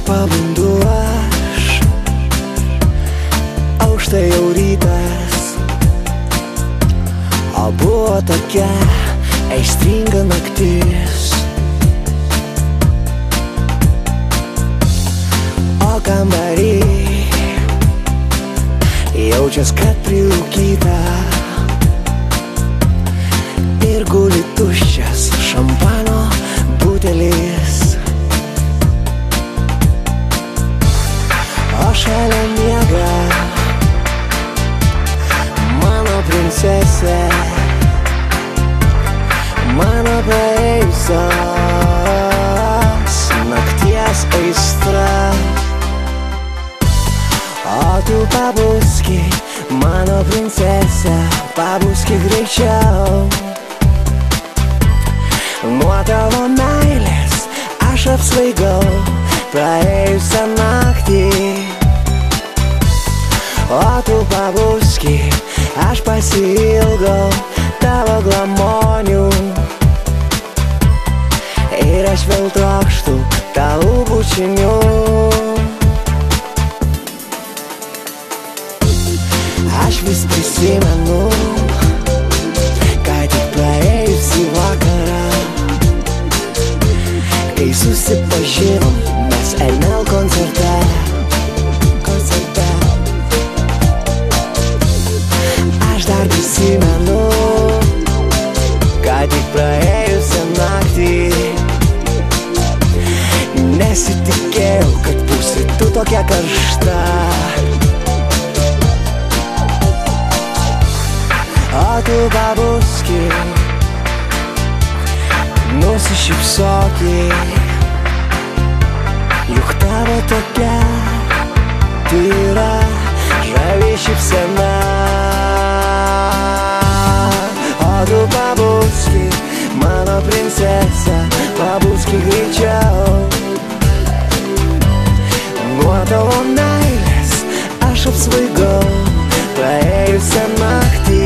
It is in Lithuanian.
pabundu aš, aušta jau rytas, o buvo tokia aistringa naktis. O kambarį jaučias, kad prirūkyta ir guli tuščias šampano butelis. O šalia miega mano princesė, mano praėjusios nakties aistra. O tu pabuski, mano princesė, pabuski greičiau. Nuo tavo meilės aš apsvaigau praėjusią naktį. O tu pabuski, aš pasiilgau tavo glamonių. Ir aš vėl trokštu tavo bučinių. Aš vis prisimenu, ką tik praėjusį vakarą, kai susipažinom mes NL koncerte. Aš dar prisimenu, ką tik praėjusią naktį, nesitikėjau, kad būsi tu tokia karšta. O tu babuski, nusišypsoki, juk tavo tokia tyra žavi šypsena. O tu babuski, mano princesė, babuski greičiau. Nuo tavo meilės aš apsvaigau praėjusią naktį.